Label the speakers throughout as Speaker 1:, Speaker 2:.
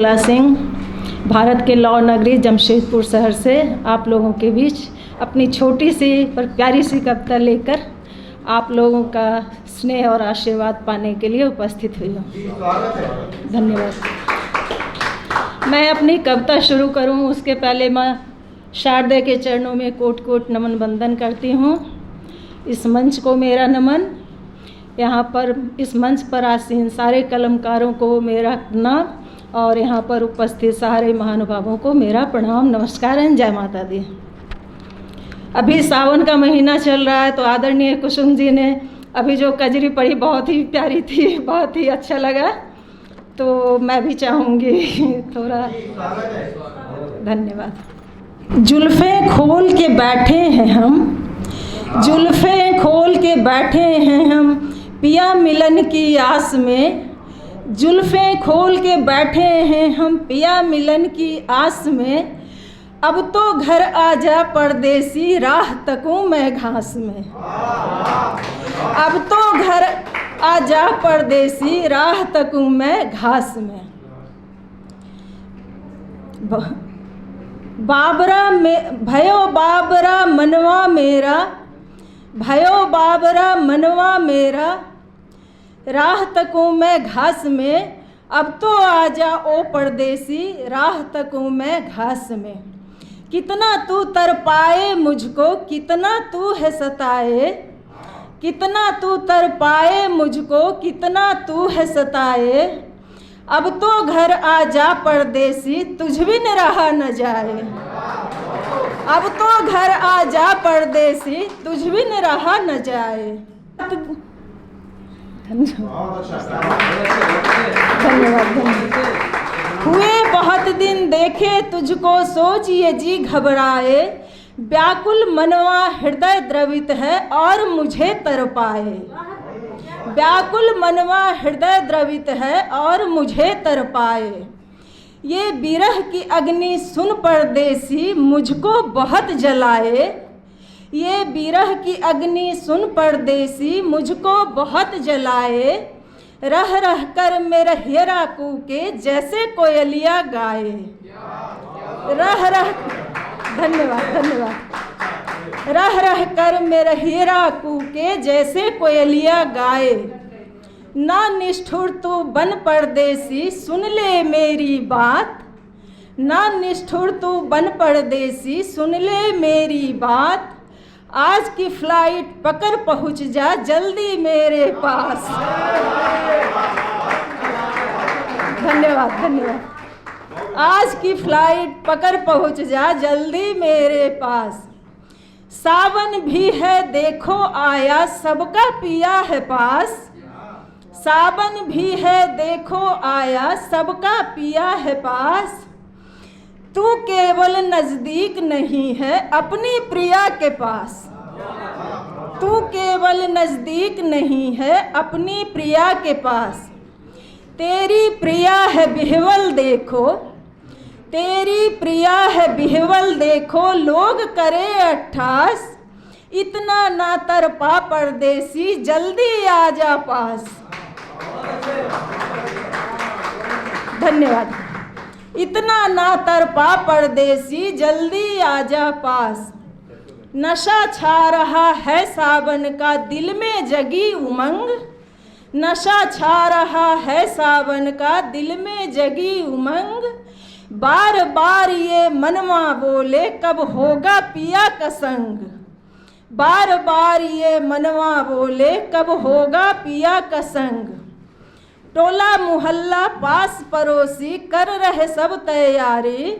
Speaker 1: भोला सिंह भारत के लौ नगरी जमशेदपुर शहर से आप लोगों के बीच अपनी छोटी सी पर प्यारी सी कविता लेकर आप लोगों का स्नेह और आशीर्वाद पाने के लिए उपस्थित हुई हूँ। धन्यवाद। मैं अपनी कविता शुरू करूँ उसके पहले मैं शारदा के चरणों में कोट कोट नमन वंदन करती हूँ। इस मंच को मेरा नमन, यहाँ पर इस मंच पर आसीन सारे कलमकारों को मेरा प्रणाम और यहाँ पर उपस्थित सारे महानुभावों को मेरा प्रणाम, नमस्कार एवं जय माता दी। अभी सावन का महीना चल रहा है तो आदरणीय कुसुम जी ने अभी जो कजरी पढ़ी बहुत ही प्यारी थी, बहुत ही अच्छा लगा, तो मैं भी चाहूँगी थोड़ा। धन्यवाद। जुल्फ़ें खोल के बैठे हैं हम, जुल्फ़ें खोल के बैठे हैं हम पिया मिलन की आस में, जुल्फ़ें खोल के बैठे हैं हम पिया मिलन की आस में। अब तो घर आ जा परदेसी राह तकूं मैं घास में, अब तो घर आ जा परदेसी राह तकूं मैं घास में। बाबरा में भयो बाबरा मनवा मेरा, भयो बाबरा मनवा मेरा राह तकूं मैं घास में। अब तो आजा ओ परदेसी राह तकूं मैं घास में। कितना तू तर पाए मुझको, कितना तू है सताए, कितना तू तर पाए मुझको, कितना तू है सताए। अब तो घर आजा परदेसी तुझ बिन रहा न जाए, अब तो घर आजा परदेसी तुझ बिन रहा न जाए। धन्यवाद। हुए बहुत दिन देखे तुझको सोच ये जी घबराए, व्याकुल मनवा हृदय द्रवित है और मुझे तरपाए, व्याकुल मनवा हृदय द्रवित है और मुझे तरपाए। ये विरह की अग्नि सुन परदेसी मुझको बहुत जलाए, ये विरह की अग्नि सुन परदेसी मुझको बहुत जलाए। रह रह कर मेरा हियरा कूके जैसे कोयलिया गाए, रह रह। धन्यवाद धन्यवाद। रह रह कर मेरा हियरा कूके जैसे कोयलिया गाए। ना निष्ठुर तू बन परदेसी सुन ले मेरी बात, ना निष्ठुर तू बन परदेसी सुन ले मेरी बात। आज की फ्लाइट पकड़ पहुँच जा जल्दी मेरे पास। धन्यवाद धन्यवाद। आज की फ्लाइट पकड़ पहुँच जा जल्दी मेरे पास। सावन भी है देखो आया सबका पिया है पास, सावन भी है देखो आया सबका पिया है पास। तू केवल नज़दीक नहीं है अपनी प्रिया के पास, तू केवल नज़दीक नहीं है अपनी प्रिया के पास। तेरी प्रिया है बिहवल देखो, तेरी प्रिया है बिहवल देखो लोग करे अट्ठास। इतना ना तरपा परदेसी जल्दी आजा पास। धन्यवाद। इतना ना तरपा परदेसी जल्दी आजा पास। नशा छा रहा है सावन का दिल में जगी उमंग, नशा छा रहा है सावन का दिल में जगी उमंग। बार बार ये मनवा बोले कब होगा पिया का संग, बार बार ये मनवा बोले कब होगा पिया का संग। टोला मुहल्ला पास पड़ोसी कर रहे सब तैयारी,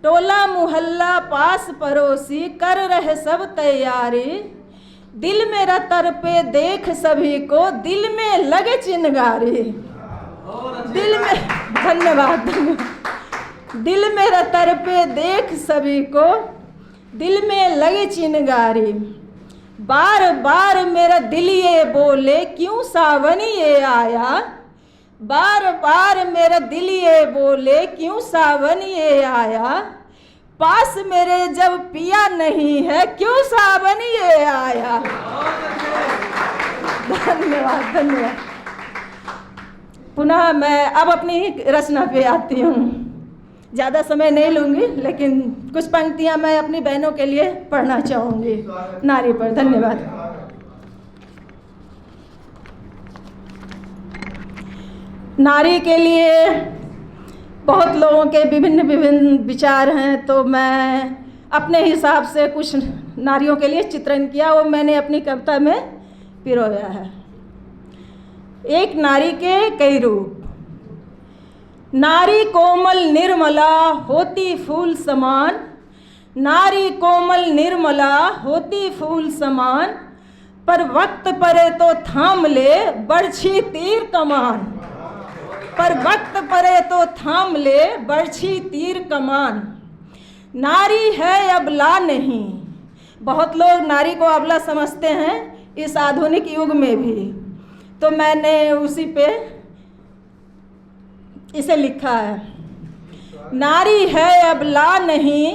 Speaker 1: टोला मुहल्ला पास पड़ोसी कर रहे सब तैयारी। दिल मेरा तरपे देख सभी को दिल में लगे चिनगारी, दिल में। धन्यवाद धन्यवाद। दिल मेरा तरपे देख सभी को दिल में लगे चिनगारी। बार बार मेरा दिल ये बोले क्यों सावन ये आया, बार बार मेरा दिल ये बोले क्यों सावन ये आया। पास मेरे जब पिया नहीं है क्यों सावन ये आया। धन्यवाद धन्यवाद। पुनः मैं अब अपनी रचना पे आती हूँ। ज़्यादा समय नहीं लूँगी, लेकिन कुछ पंक्तियाँ मैं अपनी बहनों के लिए पढ़ना चाहूँगी नारी पर। धन्यवाद। नारी के लिए बहुत लोगों के विभिन्न विभिन्न विचार हैं, तो मैं अपने हिसाब से कुछ नारियों के लिए चित्रण किया, वो मैंने अपनी कविता में पिरोया है। एक नारी के कई रूप। नारी कोमल निर्मला होती फूल समान, नारी कोमल निर्मला होती फूल समान, पर वक्त परे तो थाम ले बरछी तीर कमान, पर वक्त परे तो थाम ले बरछी तीर कमान। नारी है अबला नहीं। बहुत लोग नारी को अबला समझते हैं इस आधुनिक युग में भी, तो मैंने उसी पे इसे लिखा है। नारी है अबला नहीं,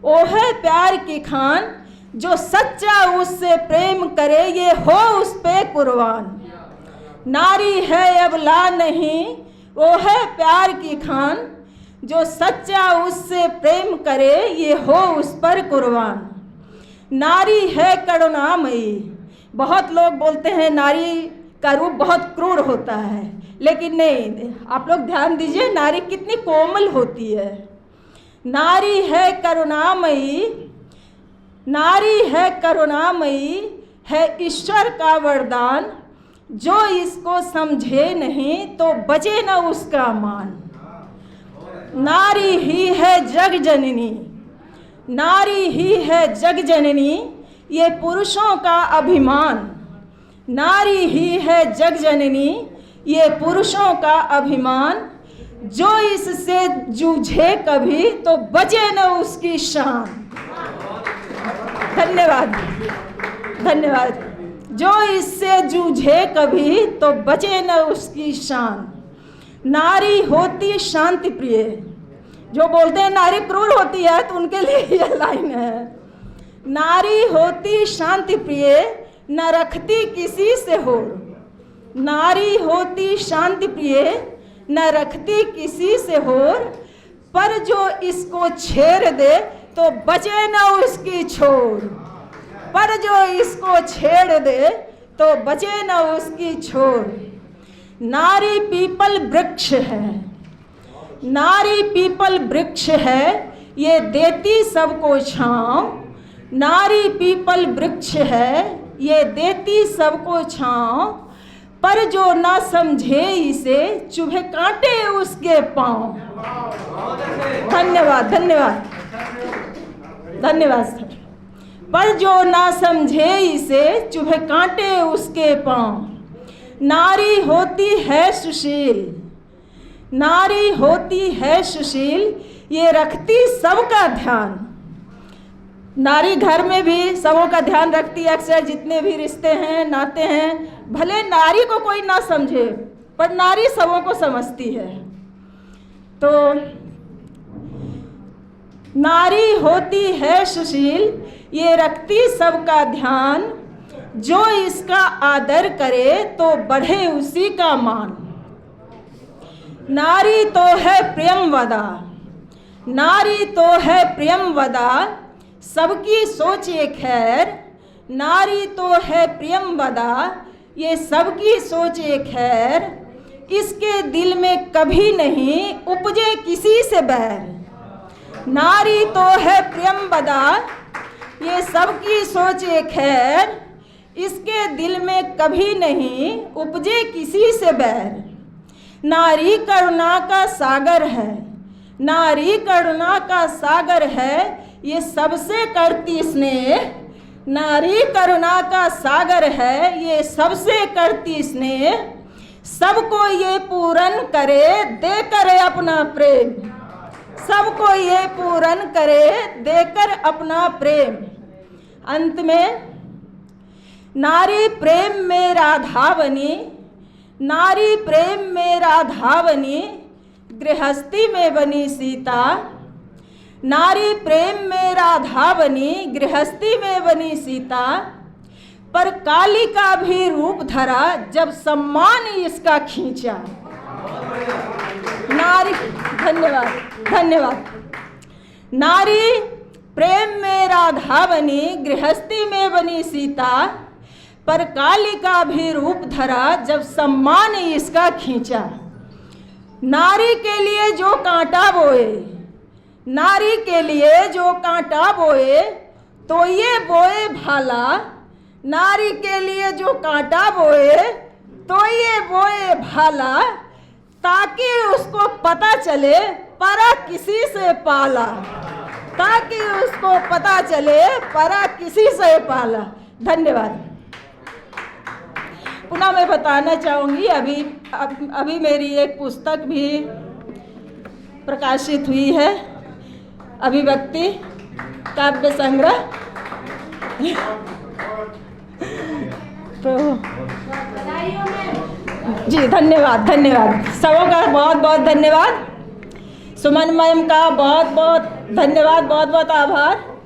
Speaker 1: ओ है प्यार की खान, जो सच्चा उससे प्रेम करे ये हो उस पे कुर्बान। नारी है अबला नहीं, वो है प्यार की खान, जो सच्चा उससे प्रेम करे ये हो उस पर कुर्बान। नारी है करुणामयी। बहुत लोग बोलते हैं नारी का रूप बहुत क्रूर होता है, लेकिन नहीं, आप लोग ध्यान दीजिए नारी कितनी कोमल होती है। नारी है करुणामयी, नारी है करुणामयी, है ईश्वर का वरदान, जो इसको समझे नहीं तो बचे न उसका मान। नारी ही है जग जननी, नारी ही है जग जननी, ये पुरुषों का अभिमान। नारी ही है जग जननी, ये पुरुषों का अभिमान, जो इससे जूझे कभी तो बचे न उसकी शान। धन्यवाद, धन्यवाद। जो इससे जूझे कभी तो बचे न उसकी शान। नारी होती शांति प्रिय। जो बोलते हैं नारी क्रूर होती है, तो उनके लिए यह लाइन है। नारी होती शांति प्रिय, न रखती किसी से होर। नारी होती शांति प्रिय, न रखती किसी से होर, पर जो इसको छेड़ दे तो बचे न उसकी छोर। पर जो इसको छेड़ दे तो बचे न उसकी छोर। नारी पीपल वृक्ष है, नारी पीपल वृक्ष है, ये देती सबको छाँव। नारी पीपल वृक्ष है, ये देती सबको छाँव, पर जो ना समझे इसे चुभे कांटे उसके पाँव। धन्यवाद, धन्यवाद, धन्यवाद सर। पर जो ना समझे इसे चुभे कांटे उसके पाँव। नारी होती है सुशील, नारी होती है सुशील, ये रखती सबका ध्यान। नारी घर में भी सबों का ध्यान रखती है। अक्सर जितने भी रिश्ते हैं, नाते हैं, भले नारी को कोई ना समझे, पर नारी सबों को समझती है। तो नारी होती है सुशील, ये रखती सबका ध्यान, जो इसका आदर करे तो बढ़े उसी का मान। नारी तो है प्रियम वदा, नारी तो है प्रियम वदा, सबकी सोचे खैर। नारी तो है प्रियम वदा, ये सबकी सोचे खैर, इसके दिल में कभी नहीं उपजे किसी से बैर। नारी तो है प्रियम वदा, ये सबकी सोचे खैर, इसके दिल में कभी नहीं उपजे किसी से बैर। नारी करुणा का सागर है, नारी करुणा का सागर है, ये सबसे करती स्नेह। नारी करुणा का सागर है, ये सबसे करती स्नेह, सबको ये पूर्ण करे देकर अपना प्रेम। सबको ये पूर्ण करे देकर अपना प्रेम। अंत में नारी प्रेम में राधा बनी, नारी प्रेम में राधा बनी, गृहस्थी में बनी सीता। नारी प्रेम में राधा बनी, गृहस्थी में बनी सीता, पर काली का भी रूप धरा जब सम्मान इसका खींचा। नारी, धन्यवाद धन्यवाद। नारी प्रेम में राधा बनी, गृहस्थी में बनी सीता, पर काली का भी रूप धरा जब सम्मान इसका खींचा। नारी के लिए जो कांटा बोए, नारी के लिए जो कांटा बोए, तो ये बोए भाला। नारी के लिए जो कांटा बोए, तो ये बोए भाला, ताकि उसको पता चले परा किसी से पाला, ताकि उसको पता चले परा किसी से पाला। धन्यवाद। पुनः मैं बताना चाहूँगी, अभी मेरी एक पुस्तक भी प्रकाशित हुई है, अभिव्यक्ति काव्य संग्रह। तो जी धन्यवाद धन्यवाद, सबों का बहुत बहुत धन्यवाद। सुमन मैम का बहुत बहुत धन्यवाद, बहुत बहुत आभार।